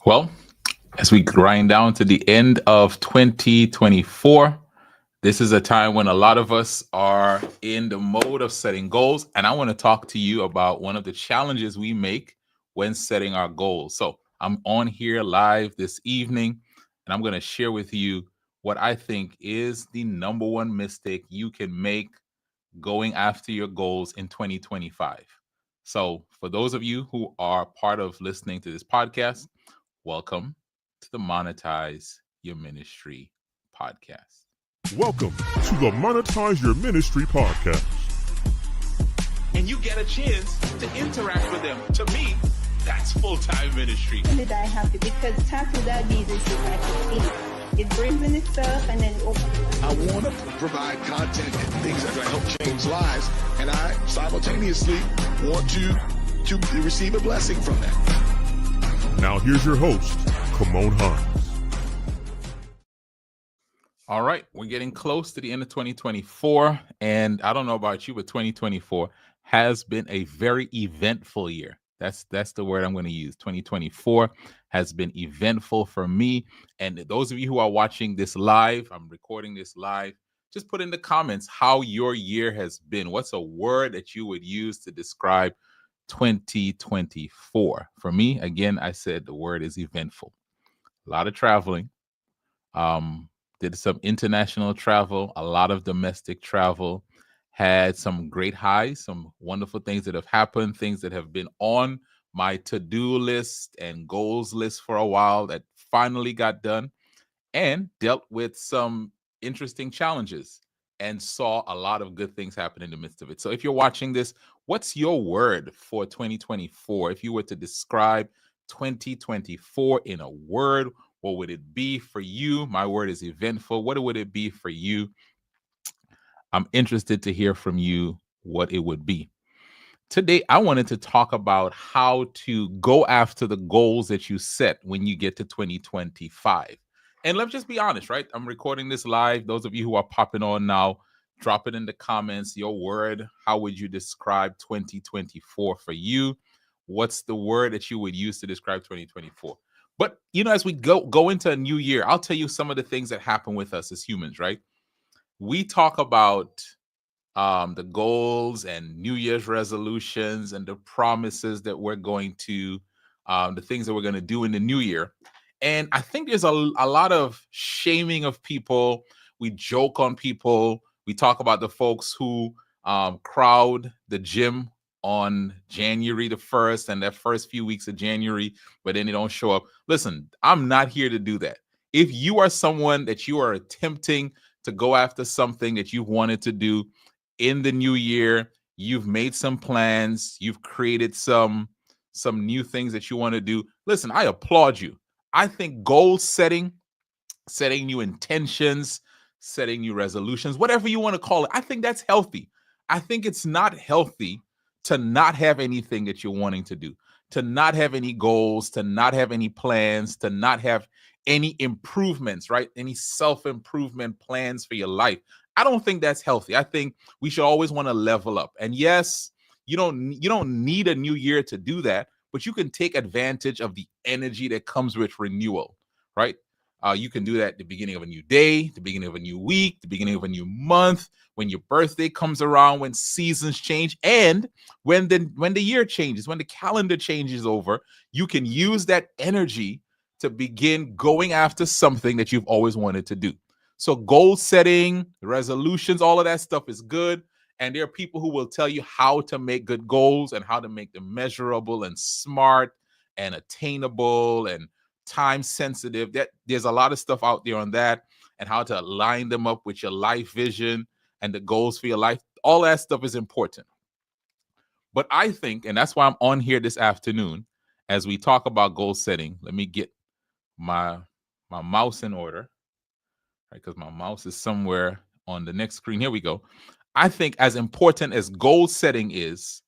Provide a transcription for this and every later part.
Well, as we grind down to the end of 2024, this is a time when a lot of us are in the mode of setting goals. And I want to talk to you about one of the challenges we make when setting our goals. So I'm on here live this evening, and I'm going to share with you what I think is the number one mistake you can make going after your goals in 2025. So, for those of you who are part of listening to this podcast, welcome to the Monetize Your Ministry podcast. Welcome to the Monetize Your Ministry podcast. And you get a chance to interact with them. To me, that's full-time ministry. Did I have to? Because tackle that business is like a team. It brings in itself and then it opens. I want to provide content and things that are going to help change lives, and I simultaneously want to receive a blessing from that. Now here's your host, Kymone. All right, we're getting close to the end of 2024, and I don't know about you, but 2024 has been a very eventful year. That's the word I'm going to use. 2024 has been eventful for me. And those of you who are watching this live, I'm recording this live, just put in the comments how your year has been. What's a word that you would use to describe 2024? For me, again, I said the word is eventful. A lot of traveling. Did some international travel, a lot of domestic travel. Had some great highs, some wonderful things that have happened, things that have been on my to-do list and goals list for a while that finally got done, and dealt with some interesting challenges and saw a lot of good things happen in the midst of it. So if you're watching this, what's your word for 2024? If you were to describe 2024 in a word, what would it be for you? My word is eventful. What would it be for you? I'm interested to hear from you what it would be. Today, I wanted to talk about how to go after the goals that you set when you get to 2025. And let's just be honest, right? I'm recording this live. Those of you who are popping on now, drop it in the comments. Your word, how would you describe 2024 for you? What's the word that you would use to describe 2024? But, as we go into a new year, I'll tell you some of the things that happen with us as humans, right? We talk about the goals and New Year's resolutions and the promises that we're going to, the things that we're going to do in the new year. And I think there's a lot of shaming of people. We joke on people. We talk about the folks who crowd the gym on January the 1st and that first few weeks of January, but then they don't show up. Listen, I'm not here to do that. If you are someone that you are attempting to go after something that you've wanted to do in the new year, you've made some plans, you've created some new things that you want to do. Listen, I applaud you. I think goal setting new intentions, setting new resolutions, whatever you want to call it, I think that's healthy. I think it's not healthy to not have anything that you're wanting to do, to not have any goals, to not have any plans, to not have any improvements, right? Any self-improvement plans for your life. I don't think that's healthy. I think we should always want to level up. And yes, you don't need a new year to do that, but you can take advantage of the energy that comes with renewal, right? You can do that at the beginning of a new day, the beginning of a new week, the beginning of a new month, when your birthday comes around, when seasons change, and when the year changes, when the calendar changes over, you can use that energy to begin going after something that you've always wanted to do. So goal setting, resolutions, all of that stuff is good. And there are people who will tell you how to make good goals and how to make them measurable and smart and attainable and time sensitive. That there's a lot of stuff out there on that, and how to align them up with your life vision and the goals for your life. All that stuff is important. But I think, and that's why I'm on here this afternoon, as we talk about goal setting. Let me get my mouse in order, right? Because my mouse is somewhere on the next screen. Here we go. I think as important as goal setting is,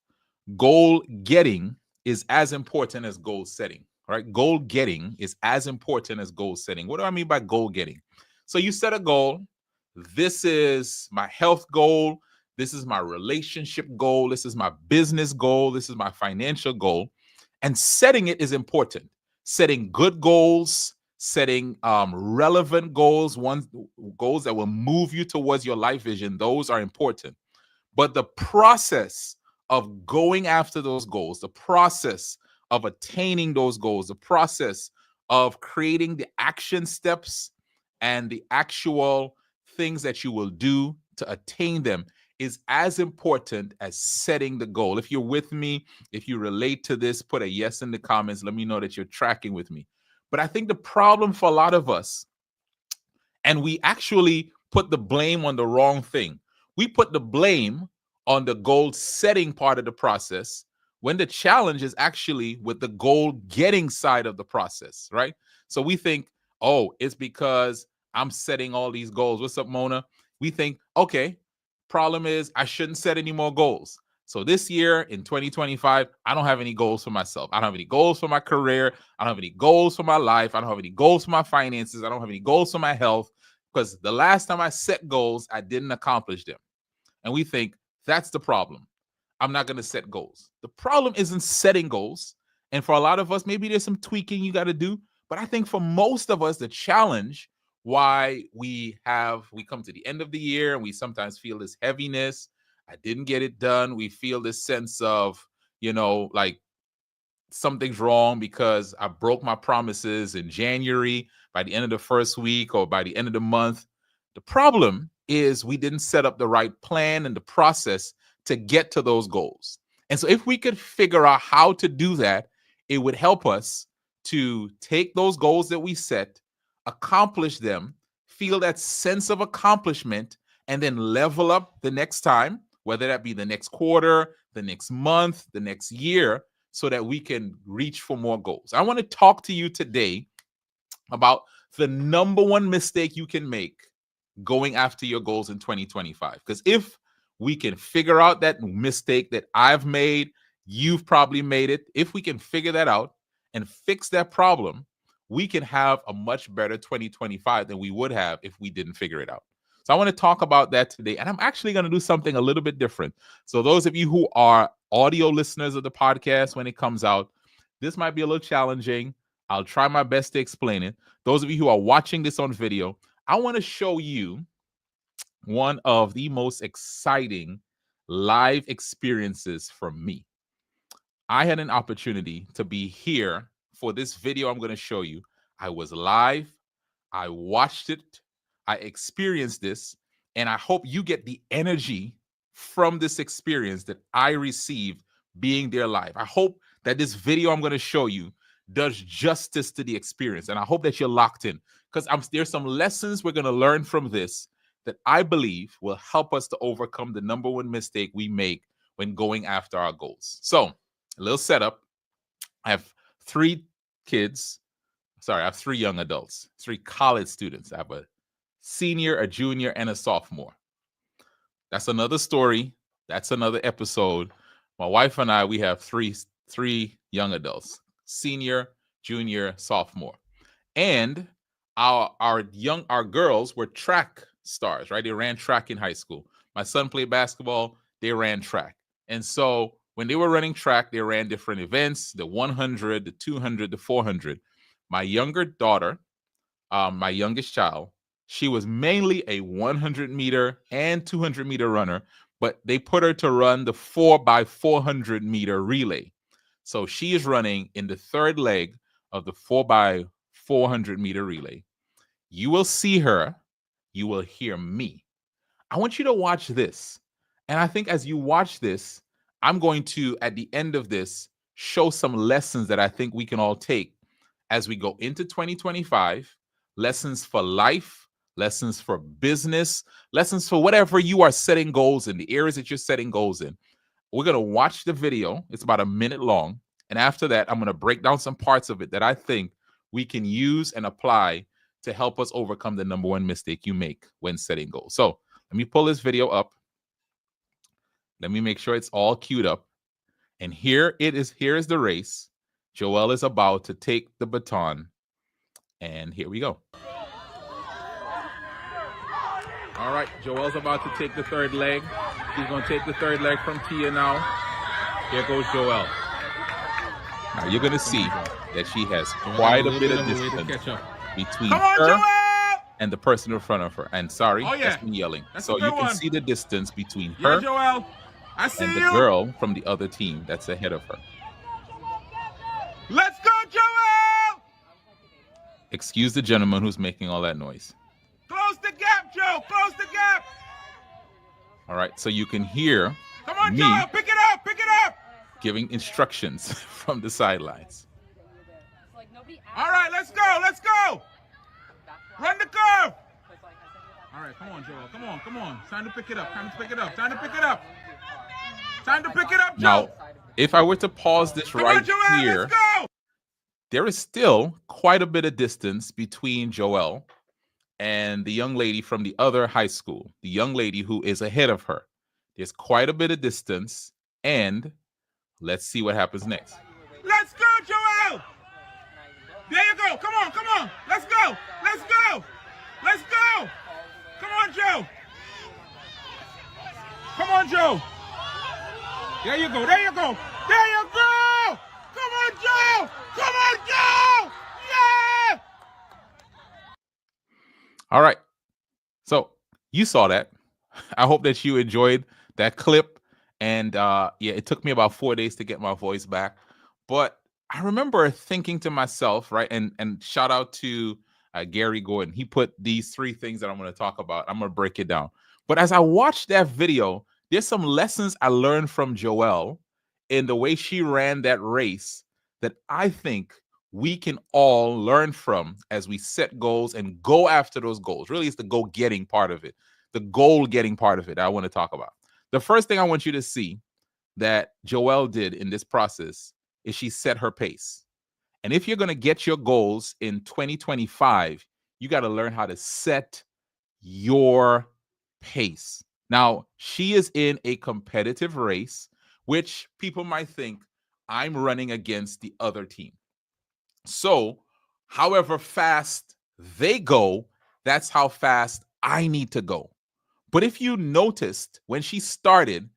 goal getting is as important as goal setting, right? Goal getting is as important as goal setting. What do I mean by goal getting? So you set a goal. This is my health goal. This is my relationship goal. This is my business goal. This is my financial goal. And setting it is important. setting good goals, setting relevant goals, goals that will move you towards your life vision. Those are important. But the process of going after those goals, the process of attaining those goals, the process of creating the action steps and the actual things that you will do to attain them is as important as setting the goal. If you're with me, if you relate to this, put a yes in the comments. Let me know that you're tracking with me. But I think the problem for a lot of us, and we actually put the blame on the wrong thing. We put the blame on the goal setting part of the process when the challenge is actually with the goal getting side of the process, right? So we think, oh, it's because I'm setting all these goals. What's up, Mona? We think, okay, problem is I shouldn't set any more goals. So this year in 2025, I don't have any goals for myself. I don't have any goals for my career. I don't have any goals for my life. I don't have any goals for my finances. I don't have any goals for my health, because the last time I set goals, I didn't accomplish them. And we think that's the problem. I'm not going to set goals. The problem isn't setting goals. And for a lot of us, maybe there's some tweaking you got to do. But I think for most of us, the challenge why we come to the end of the year and we sometimes feel this heaviness. I didn't get it done. We feel this sense of, like something's wrong because I broke my promises in January by the end of the first week or by the end of the month. The problem is we didn't set up the right plan and the process to get to those goals. And so if we could figure out how to do that, it would help us to take those goals that we set, accomplish them, feel that sense of accomplishment, and then level up the next time, whether that be the next quarter, the next month, the next year, so that we can reach for more goals. I want to talk to you today about the number one mistake you can make going after your goals in 2025. Because if we can figure out that mistake that I've made, you've probably made it. If we can figure that out and fix that problem, we can have a much better 2025 than we would have if we didn't figure it out. So I want to talk about that today. And I'm actually going to do something a little bit different. So those of you who are audio listeners of the podcast, when it comes out, this might be a little challenging. I'll try my best to explain it. Those of you who are watching this on video, I want to show you one of the most exciting live experiences for me. I had an opportunity to be here for this video I'm going to show you. I was live. I watched it. I experienced this. And I hope you get the energy from this experience that I received being there live. I hope that this video I'm going to show you does justice to the experience. And I hope that you're locked in, because there's some lessons we're going to learn from this that I believe will help us to overcome the number one mistake we make when going after our goals. So a little setup. I have three young adults, 3 college students. I have a senior, a junior, and a sophomore. That's another story. That's another episode. My wife and I, we have three young adults, senior, junior, sophomore. And our girls were track stars, right? They ran track in high school. My son played basketball. They ran track. And so when they were running track, they ran different events, the 100, the 200, the 400. My younger daughter, my youngest child, she was mainly a 100-meter and 200-meter runner, but they put her to run the 4x400-meter relay. So she is running in the third leg of the 4x400-meter relay. You will see her. You will hear me. I want you to watch this. And I think as you watch this, I'm going to, at the end of this, show some lessons that I think we can all take as we go into 2025, lessons for life, lessons for business, lessons for whatever you are setting goals in, the areas that you're setting goals in. We're going to watch the video. It's about a minute long. And after that, I'm going to break down some parts of it that I think we can use and apply to help us overcome the number one mistake you make when setting goals. So let me pull this video up. Let me make sure it's all queued up. And here it is. Here is the race. Joelle is about to take the baton. And here we go. All right, Joelle's about to take the third leg. She's going to take the third leg from Tia now. Here goes Joelle. Now you're going to see that she has Joel quite got a little bit of of a way to distance catch up. between Come on, her Joel! and the person in front of her. And sorry, Oh, yeah. that's me yelling. That's So a good you can one. see the distance between Yeah, her Joel. I see and the you. girl from the other team that's ahead of her. Let's go, Joel! Excuse the gentleman who's making all that noise. Close the gap, Joe. Close the gap. All right, so you can hear Come on, me Joel. Pick it up. Pick it up. giving instructions from the sidelines. All right, let's go. Let's go. Run the curve. All right, come on, Joel. Come on, come on. Time to pick it up. Time to pick it up. Time to pick it up. Time to pick it up, Joe. Now, if I were to pause this Come right on, Joel. here, Let's go. there is still quite a bit of distance between Joelle and the young lady from the other high school, the young lady who is ahead of her. There's quite a bit of distance, and let's see what happens next. Let's go, Joel. There you go. Come on, come on. Let's go. Let's go. Let's go. Come on, Joe. Come on, Joe. There you go. There you go. There you go. Come on, Joe. Come on, Joe. Yeah. All right. So you saw that. I hope that you enjoyed that clip. And yeah, it took me about 4 days to get my voice back. But I remember thinking to myself, right? And shout out to Gary Gordon. He put these 3 things that I'm going to talk about. I'm going to break it down. But as I watched that video, there's some lessons I learned from Joelle in the way she ran that race that I think we can all learn from as we set goals and go after those goals. Really, it's the go-getting part of it, the goal-getting part of it I want to talk about. The first thing I want you to see that Joelle did in this process is she set her pace. And if you're going to get your goals in 2025, you got to learn how to set your pace. Now, she is in a competitive race, which people might think I'm running against the other team. So, however fast they go, that's how fast I need to go. But if you noticed, when she started,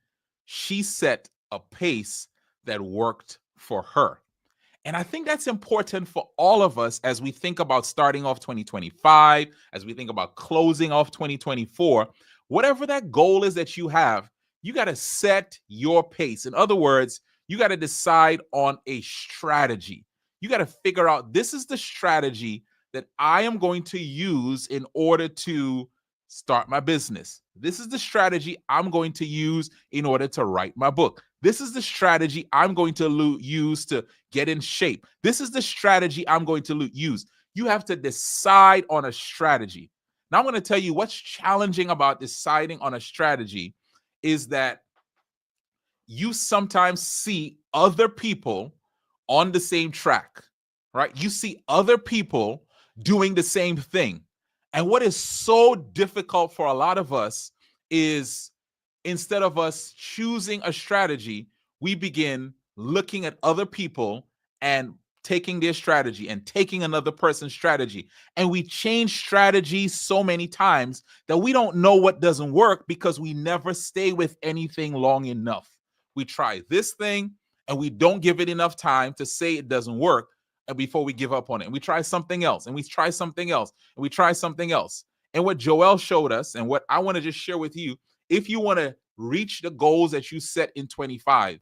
she set a pace that worked for her. And I think that's important for all of us as we think about starting off 2025, as we think about closing off 2024. Whatever that goal is that you have, you got to set your pace. In other words, you got to decide on a strategy. You got to figure out, this is the strategy that I am going to use in order to start my business. This is the strategy I'm going to use in order to write my book. This is the strategy I'm going to use to get in shape. This is the strategy I'm going to use. You have to decide on a strategy. Now, I'm going to tell you what's challenging about deciding on a strategy is that you sometimes see other people on the same track, right? You see other people doing the same thing. And what is so difficult for a lot of us is, instead of us choosing a strategy, we begin looking at other people and taking their strategy and taking another person's strategy. And we change strategies so many times that we don't know what doesn't work because we never stay with anything long enough. We try this thing and we don't give it enough time to say it doesn't work, and before we give up on it. And we try something else, and we try something else, and we try something else. And what Joelle showed us, and what I want to just share with you, if you want to reach the goals that you set in 25,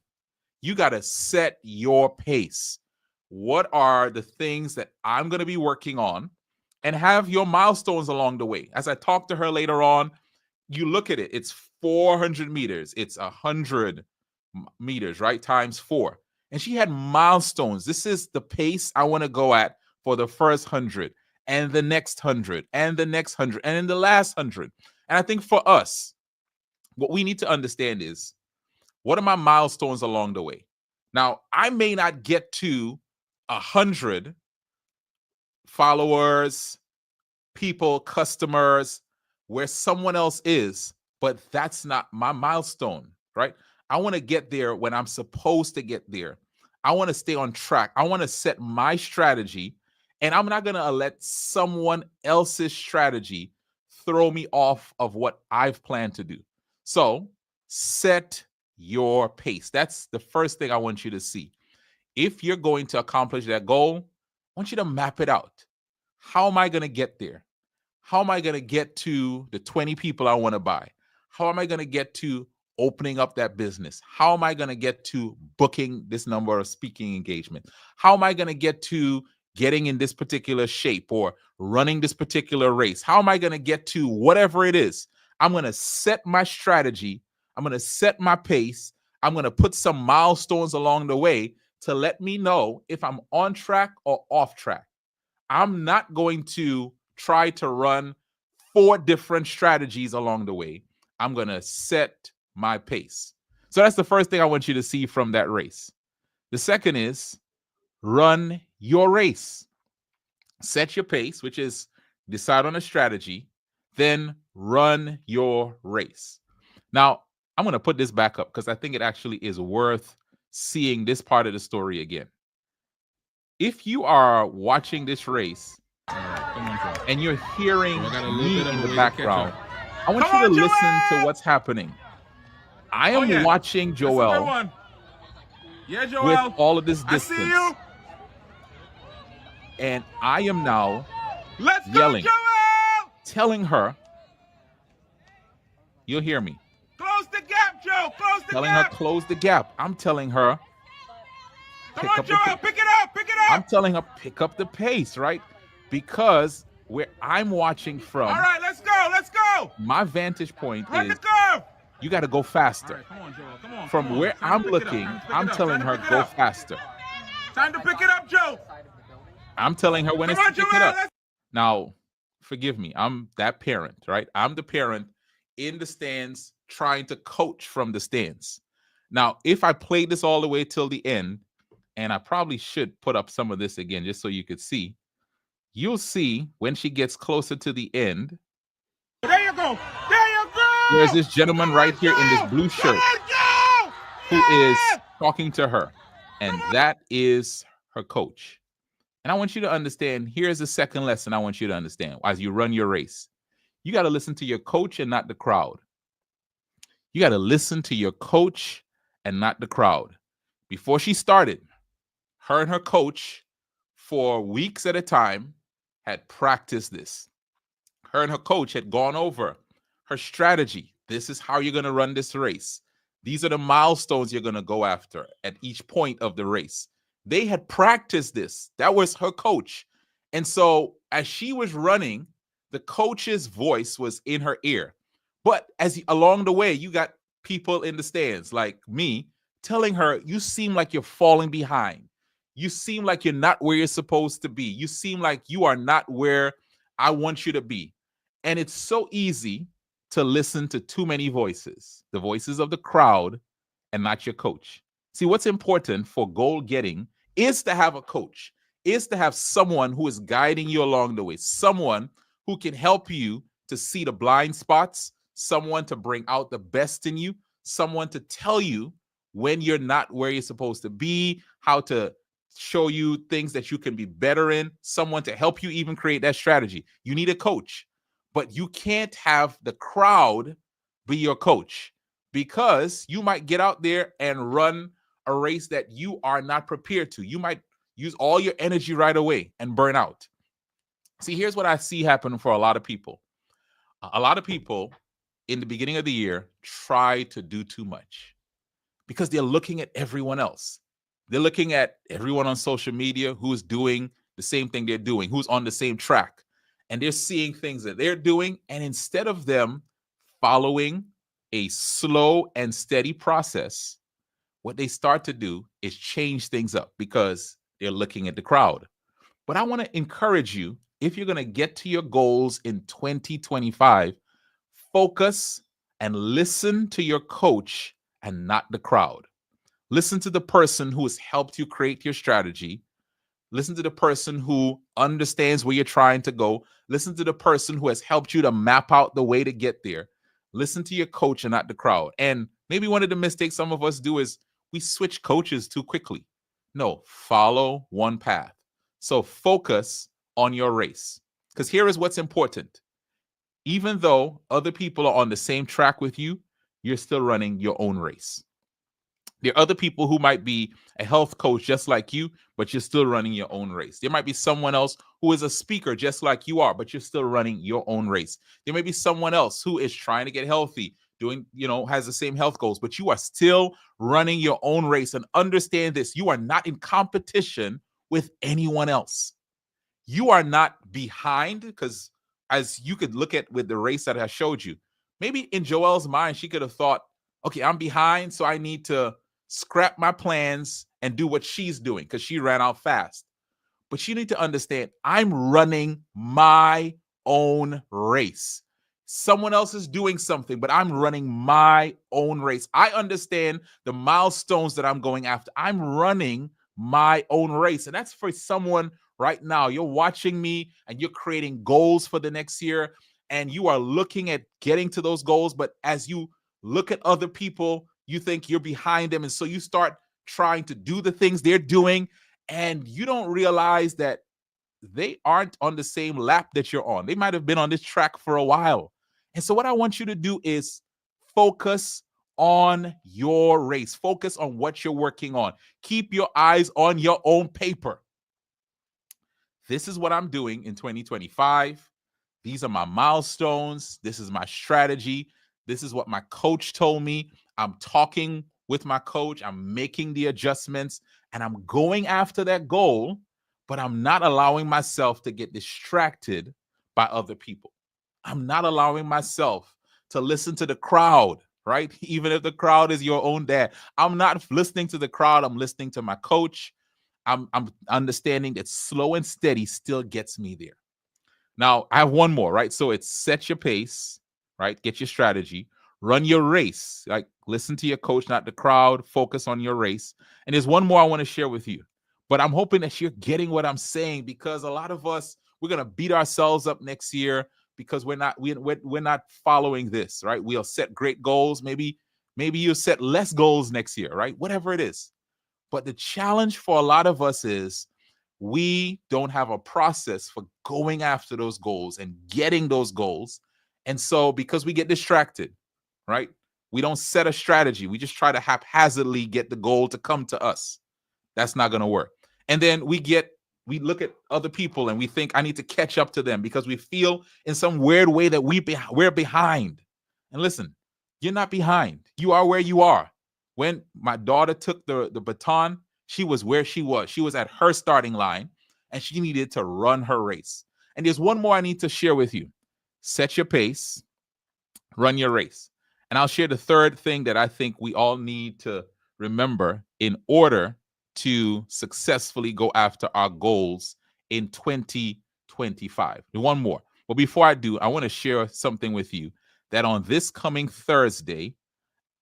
you got to set your pace. What are the things that I'm going to be working on? And have your milestones along the way. As I talk to her later on, you look at it, it's 400 meters. It's 100 meters, right? Times 4. And she had milestones. This is the pace I want to go at for the first 100 and the next 100 and the next 100 and in the last 100. And I think for us, what we need to understand is, what are my milestones along the way? Now, I may not get to 100 followers, people, customers, where someone else is, but that's not my milestone, right? I want to get there when I'm supposed to get there. I want to stay on track. I want to set my strategy, and I'm not going to let someone else's strategy throw me off of what I've planned to do. So set your pace. That's the first thing I want you to see. if you're going to accomplish that goal, I want you to map it out. How am I going to get there? How am I going to get to the 20 people I want to buy? How am I going to get to opening up that business? How am I going to get to booking this number of speaking engagements? How am I going to get to getting in this particular shape or running this particular race? How am I going to get to whatever it is? I'm going to set my strategy. I'm going to set my pace. I'm going to put some milestones along the way to let me know if I'm on track or off track. I'm not going to try to run 4 different strategies along the way. I'm going to set my pace. So that's the first thing I want you to see from that race. The second is run your race. Set your pace, which is decide on a strategy, then run your race. Now, I'm going to put this back up because I think it actually is worth seeing this part of the story again. If you are watching this race and you're hearing me in the background, I want you to listen to what's happening. I am watching Joel with all of this distance. And I am now yelling, telling her, you'll hear me. Close the gap, Joe. Close the telling gap. her, close the gap. I'm telling her, Come on, Joel. Pick it up. Pick it up. I'm telling her, pick up the pace, right? Because where I'm watching from. All right, let's go. Let's go. My vantage point Run is the curve. you got to go faster. All right, come on, Joel. Come on. From where I'm looking, I'm telling her, go faster. Time to pick it up, Joe. I'm telling her when it's to pick it up. Now, forgive me. I'm that parent, right? I'm the parent in the stands trying to coach from the stands. Now, if I play this all the way till the end, and I probably should put up some of this again just so you could see, you'll see when she gets closer to the end. There you go. There you go. There's this gentleman right here in this blue shirt who is talking to her, and that is her coach. And I want you to understand, here's the second lesson I want you to understand as you run your race. You got to listen to your coach and not the crowd. You got to listen to your coach and not the crowd. Before she started, her and her coach, for weeks at a time, had practiced this. Her and her coach had gone over her strategy. This is how you're going to run this race. These are the milestones you're going to go after at each point of the race. They had practiced this. That was her coach. And so as she was running, the coach's voice was in her ear. But along the way, you got people in the stands like me telling her, you seem like you're falling behind. You seem like you're not where you're supposed to be. You seem like you are not where I want you to be. And it's so easy to listen to too many voices, the voices of the crowd and not your coach. See, what's important for goal getting is to have a coach, is to have someone who is guiding you along the way, someone who can help you to see the blind spots, someone to bring out the best in you, someone to tell you when you're not where you're supposed to be, how to show you things that you can be better in, someone to help you even create that strategy. You need a coach, but you can't have the crowd be your coach, because you might get out there and run a race that you are not prepared to. You might use all your energy right away and burn out. See, here's what I see happen for a lot of people. A lot of people in the beginning of the year try to do too much because they're looking at everyone else. They're looking at everyone on social media who's doing the same thing they're doing, who's on the same track. And they're seeing things that they're doing. And instead of them following a slow and steady process, what they start to do is change things up because they're looking at the crowd. But I want to encourage you, if you're going to get to your goals in 2025, focus and listen to your coach and not the crowd. Listen to the person who has helped you create your strategy. Listen to the person who understands where you're trying to go. Listen to the person who has helped you to map out the way to get there. Listen to your coach and not the crowd. And maybe one of the mistakes some of us do is we switch coaches too quickly. No, follow one path. So focus on your race. Because here is what's important. Even though other people are on the same track with you, you're still running your own race. There are other people who might be a health coach just like you, but you're still running your own race. There might be someone else who is a speaker just like you are, but you're still running your own race. There may be someone else who is trying to get healthy, doing, has the same health goals, but you are still running your own race. And understand this, you are not in competition with anyone else. You are not behind, because as you could look at with the race that I showed you, maybe in Joelle's mind, she could have thought, okay, I'm behind, so I need to scrap my plans and do what she's doing because she ran out fast. But you need to understand, I'm running my own race. Someone else is doing something, but I'm running my own race. I understand the milestones that I'm going after. I'm running my own race. And that's for someone right now. You're watching me and you're creating goals for the next year, and you are looking at getting to those goals. But as you look at other people, you think you're behind them. And so you start trying to do the things they're doing, and you don't realize that they aren't on the same lap that you're on. They might have been on this track for a while. And so what I want you to do is focus on your race. Focus on what you're working on. Keep your eyes on your own paper. This is what I'm doing in 2025. These are my milestones. This is my strategy. This is what my coach told me. I'm talking with my coach. I'm making the adjustments, and I'm going after that goal, but I'm not allowing myself to get distracted by other people. I'm not allowing myself to listen to the crowd, right? Even if the crowd is your own dad. I'm not listening to the crowd. I'm listening to my coach. I'm understanding that slow and steady still gets me there. Now, I have one more, right? So it's set your pace, right? Get your strategy, run your race, like listen to your coach, not the crowd, focus on your race. And there's one more I want to share with you, but I'm hoping that you're getting what I'm saying, because a lot of us, we're going to beat ourselves up next year because we're not following this, right? We'll set great goals. Maybe you'll set less goals next year, right? Whatever it is. But the challenge for a lot of us is we don't have a process for going after those goals and getting those goals. And so because we get distracted, right? We don't set a strategy. We just try to haphazardly get the goal to come to us. That's not going to work. And then we look at other people and we think I need to catch up to them because we feel in some weird way that we're behind. And listen, you're not behind. You are where you are. When my daughter took the baton, she was where she was. She was at her starting line, and she needed to run her race. And there's one more I need to share with you. Set your pace, run your race. And I'll share the third thing that I think we all need to remember in order to successfully go after our goals in 2025. One more. But before I do, I want to share something with you that on this coming Thursday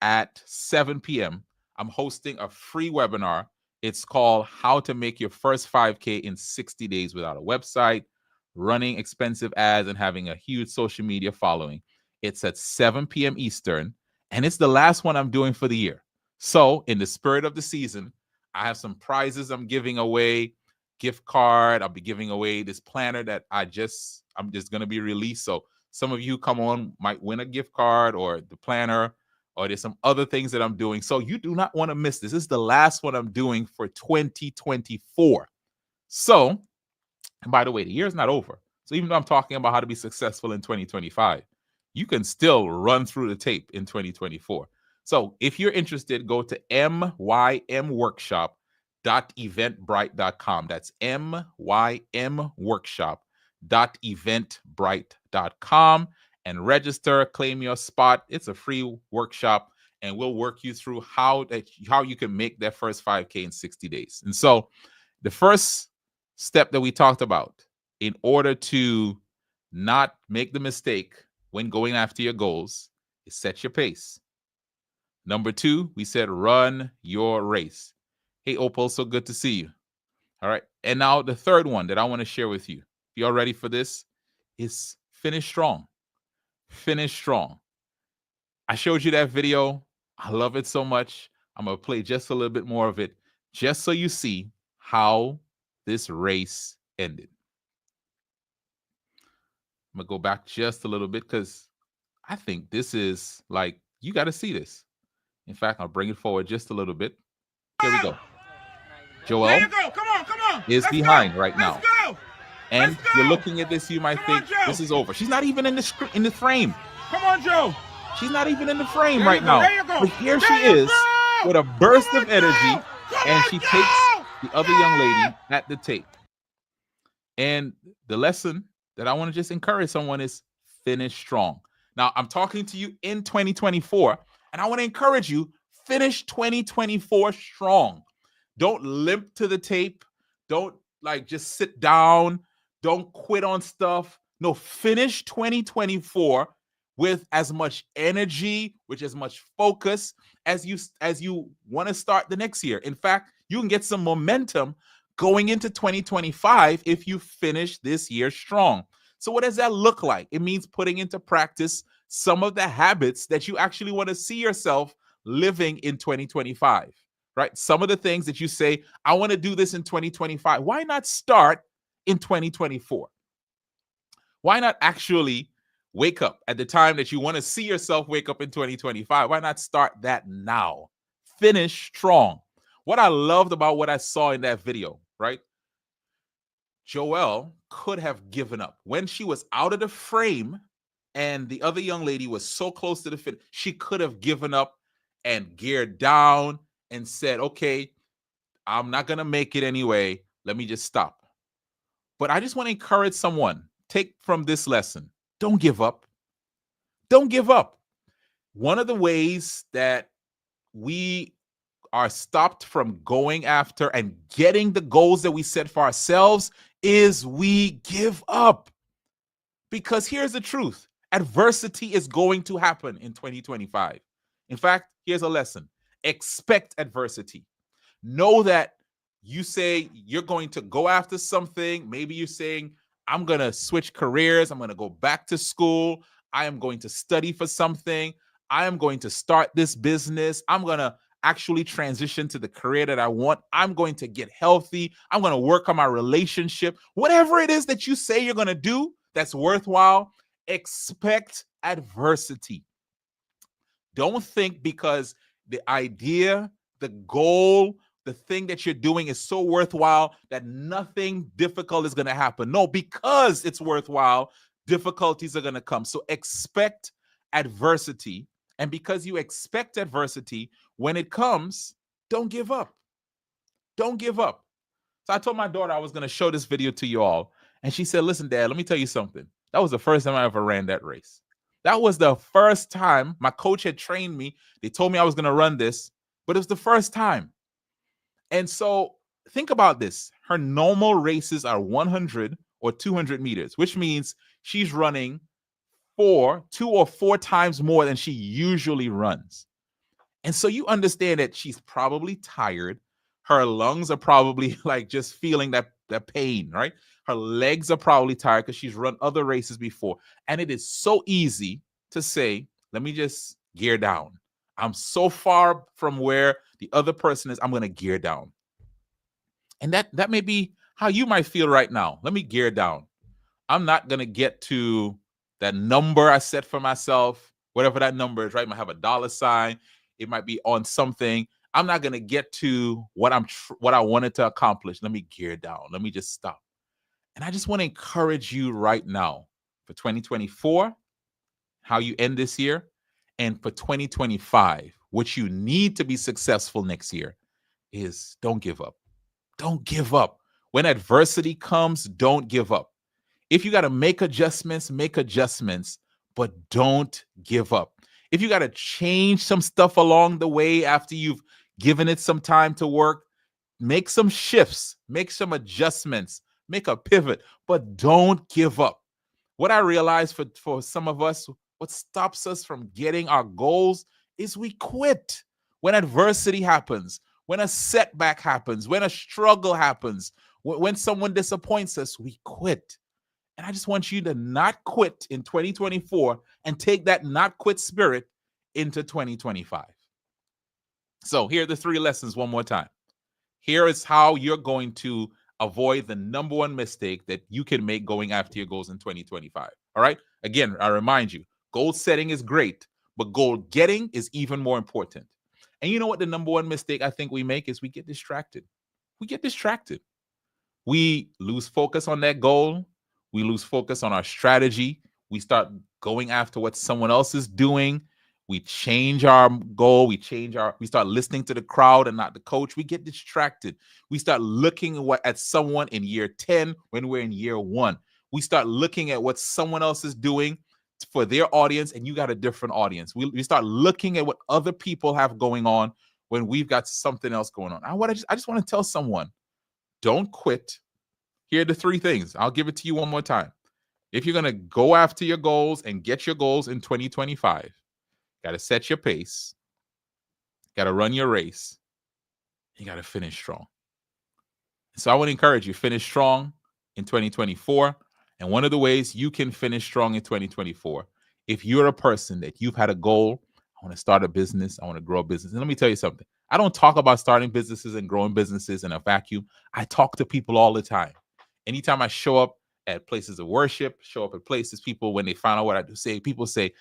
at 7 p.m., I'm hosting a free webinar. It's called How to Make Your First 5K in 60 Days Without a Website, Running Expensive Ads, and Having a Huge Social Media Following. It's at 7 p.m. Eastern, and it's the last one I'm doing for the year. So in the spirit of the season, I have some prizes I'm giving away, gift card. I'll be giving away this planner that I'm just going to be released. So some of you come on might win a gift card or the planner, or there's some other things that I'm doing. So you do not want to miss this. This is the last one I'm doing for 2024. So, and by the way, the year's not over. So even though I'm talking about how to be successful in 2025, you can still run through the tape in 2024. So if you're interested, go to mymworkshop.eventbrite.com. That's mymworkshop.eventbrite.com. And register, claim your spot. It's a free workshop, and we'll work you through how you can make that first 5K in 60 days. And so the first step that we talked about in order to not make the mistake when going after your goals is set your pace. Number 2, we said run your race. Hey, Opal, so good to see you. All right. And now the third one that I want to share with you, if you're ready for this, is finish strong. Finish strong. I showed you that video. I love it so much. I'm going to play just a little bit more of it, just so you see how this race ended. I'm going to go back just a little bit because I think this is like, you got to see this. In fact, I'll bring it forward just a little bit. Here we go. There Joel you go. Come on. is Let's behind go. right now. Let's go. And Let's you're go. looking at this, you might Come on, think Joe. this is over. She's not even in the frame. Come on, Joe. She's not even in the frame There right you go, now. there you go. But here There she you is go. with a burst Come of on, energy, Joe. Come and on, she Joe. takes the other young Yeah. lady at the tape. And the lesson that I want to just encourage someone is finish strong. Now, I'm talking to you in 2024, and I want to encourage you, finish 2024 strong. Don't limp to the tape. Don't like just sit down. Don't quit on stuff. No, finish 2024 with as much energy, with as much focus as you want to start the next year. In fact, you can get some momentum going into 2025 if you finish this year strong. So what does that look like? It means putting into practice some of the habits that you actually want to see yourself living in 2025, right? Some of the things that you say, I want to do this in 2025. Why not start in 2024? Why not actually wake up at the time that you want to see yourself wake up in 2025? Why not start that now? Finish strong. What I loved about what I saw in that video, right? Joelle could have given up. When she was out of the frame and the other young lady was so close to the finish, she could have given up and geared down and said, okay, I'm not going to make it anyway. Let me just stop. But I just want to encourage someone, take from this lesson, don't give up. Don't give up. One of the ways that we are stopped from going after and getting the goals that we set for ourselves is we give up. Because here's the truth. Adversity is going to happen in 2025. In fact, here's a lesson. Expect adversity. Know that you say you're going to go after something. Maybe you're saying, I'm going to switch careers. I'm going to go back to school. I am going to study for something. I am going to start this business. I'm going to actually transition to the career that I want. I'm going to get healthy. I'm going to work on my relationship. Whatever it is that you say you're going to do that's worthwhile, expect adversity. Don't think because the idea, the goal, the thing that you're doing is so worthwhile that nothing difficult is going to happen. No, because it's worthwhile, difficulties are going to come. So expect adversity. And because you expect adversity, when it comes, don't give up. Don't give up. So I told my daughter I was going to show this video to you all. And she said, listen, Dad, let me tell you something. That was the first time I ever ran that race. That was the first time my coach had trained me. They told me I was going to run this, but it was the first time. And so think about this. Her normal races are 100 or 200 meters, which means she's running 2 or 4 times more than she usually runs. And so you understand that she's probably tired. Her lungs are probably like just feeling that pain, right? Her legs are probably tired because she's run other races before. And it is so easy to say, let me just gear down. I'm so far from where the other person is, I'm going to gear down. And that may be how you might feel right now. Let me gear down. I'm not going to get to that number I set for myself, whatever that number is, right? It might have a dollar sign. It might be on something. I'm not going to get to what I wanted to accomplish. Let me gear down. Let me just stop. And I just want to encourage you right now for 2024, how you end this year, and for 2025, what you need to be successful next year is don't give up. Don't give up. When adversity comes, don't give up. If you got to make adjustments, but don't give up. If you got to change some stuff along the way after you've given it some time to work, make some shifts, make some adjustments, make a pivot, but don't give up. What I realized for some of us, what stops us from getting our goals is we quit. When adversity happens, when a setback happens, when a struggle happens, when someone disappoints us, we quit. And I just want you to not quit in 2024 and take that not quit spirit into 2025. So here are the 3 lessons one more time. Here is how you're going to avoid the number one mistake that you can make going after your goals in 2025. All right. Again, I remind you, goal setting is great, but goal getting is even more important. And you know what the number one mistake I think we make is we get distracted. We get distracted. We lose focus on that goal. We lose focus on our strategy. We start going after what someone else is doing. We change our goal. We start listening to the crowd and not the coach. We get distracted. We start looking at someone in year 10 when we're in year 1. We start looking at what someone else is doing for their audience, and you got a different audience. We start looking at what other people have going on when we've got something else going on. I just want to tell someone, don't quit. Here are the 3 things. I'll give it to you one more time. If you're going to go after your goals and get your goals in 2025, got to set your pace, got to run your race, you got to finish strong. So I want to encourage you, finish strong in 2024. And one of the ways you can finish strong in 2024, if you're a person that you've had a goal, I want to start a business, I want to grow a business. And let me tell you something. I don't talk about starting businesses and growing businesses in a vacuum. I talk to people all the time. Anytime I show up at places of worship, show up at places, people, when they find out what I do, people say,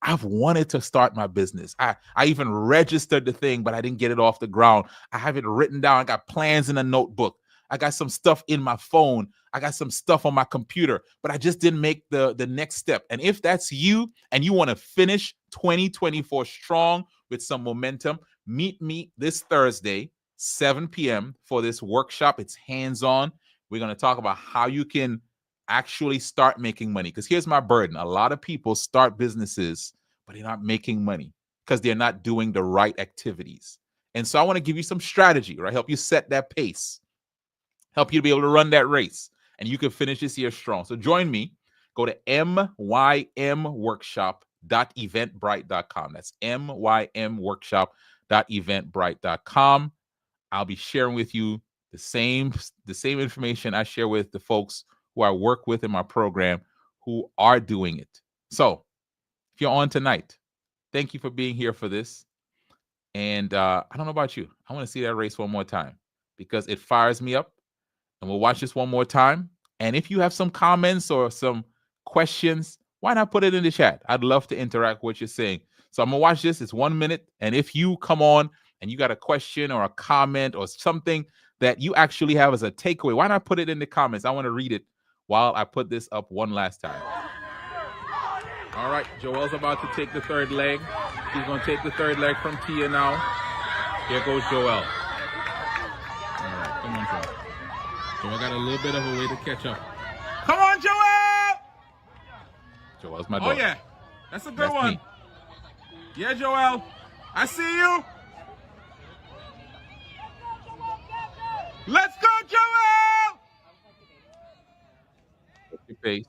I've wanted to start my business. I even registered the thing, but I didn't get it off the ground. I have it written down. I got plans in a notebook. I got some stuff in my phone. I got some stuff on my computer, but I just didn't make the next step. And if that's you and you want to finish 2024 strong with some momentum, meet me this Thursday, 7 p.m. for this workshop. It's hands-on. We're going to talk about how you can actually start making money. Because here's my burden. A lot of people start businesses, but they're not making money because they're not doing the right activities. And so I want to give you some strategy, right? Help you set that pace, help you to be able to run that race, and you can finish this year strong. So join me. Go to mymworkshop.eventbrite.com. That's mymworkshop.eventbrite.com. I'll be sharing with you the same information I share with the folks who I work with in my program who are doing it. So if you're on tonight, thank you for being here for this. And I don't know about you. I want to see that race one more time because it fires me up. And we'll watch this one more time. And if you have some comments or some questions, why not put it in the chat? I'd love to interact with what you're saying. So I'm going to watch this. It's 1 minute. And if you come on and you got a question or a comment or something that you actually have as a takeaway, why not put it in the comments? I want to read it while I put this up one last time. All right, Joel's about to take the 3rd leg. He's going to take the 3rd leg from Tia now. Here goes Joel. All right, come on, Joel. Joel got a little bit of a way to catch up. Come on, Joel! Joel's my dog. Oh, yeah. That's a good one. Me. Yeah, Joel. I see you. Let's go, Joel! Put your pace.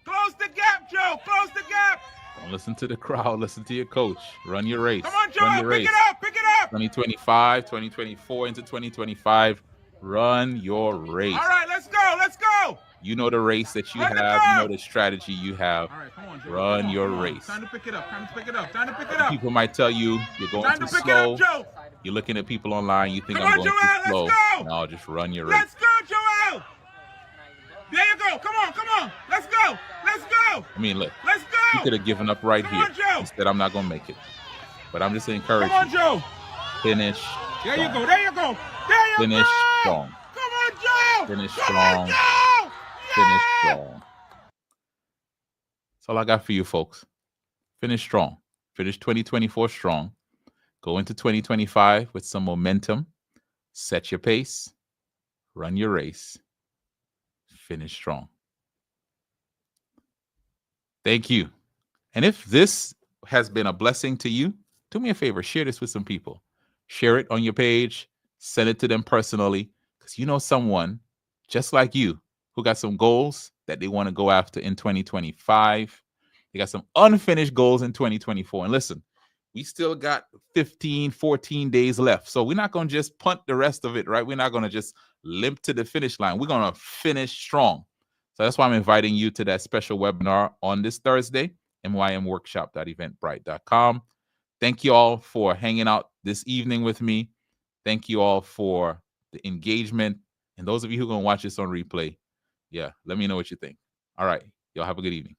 Close the gap, Joe. Close the gap. Don't listen to the crowd. Listen to your coach. Run your race. Come on, Joel. Run your race. Pick it up. Pick it up. 2025, 2024 into 2025. Run your race. All right, let's go. Let's go. You know the race that you have. You know the strategy you have. All right, come on, Joe. Run your race. Time to pick it up. Time to pick it up. Time to pick it up. People might tell you you're going too slow. You're looking at people online. You think I'm going too slow. No, just run your race. Let's go, Joel. There you go. Come on, come on. Let's go. Let's go. I mean, look. Let's go. You could have given up right here. Instead, I'm not going to make it. But I'm just encouraging you. Come on, Joe. Finish. There you go. There you go. There you go. Finish strong. Come on, Joe. Finish Come strong. on, Joe. Finish strong. That's all I got for you, folks. Finish strong. Finish 2024 strong. Go into 2025 with some momentum. Set your pace. Run your race. Finish strong. Thank you. And if this has been a blessing to you, do me a favor. Share this with some people. Share it on your page. Send it to them personally. Because you know someone just like you who got some goals that they want to go after in 2025. They got some unfinished goals in 2024. And listen, we still got 15, 14 days left. So we're not going to just punt the rest of it, right? We're not going to just limp to the finish line. We're going to finish strong. So that's why I'm inviting you to that special webinar on this Thursday, mymworkshop.eventbrite.com. Thank you all for hanging out this evening with me. Thank you all for the engagement. And those of you who are going to watch this on replay, yeah, let me know what you think. All right. Y'all have a good evening.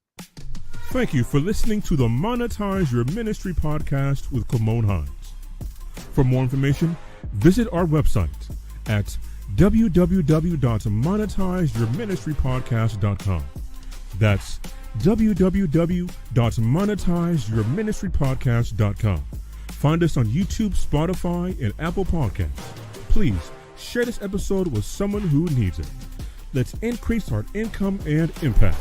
Thank you for listening to the Monetize Your Ministry podcast with Kymone Hines. For more information, visit our website at www.monetizeyourministrypodcast.com. That's www.monetizeyourministrypodcast.com. Find us on YouTube, Spotify, and Apple Podcasts. Please share this episode with someone who needs it. Let's increase our income and impact.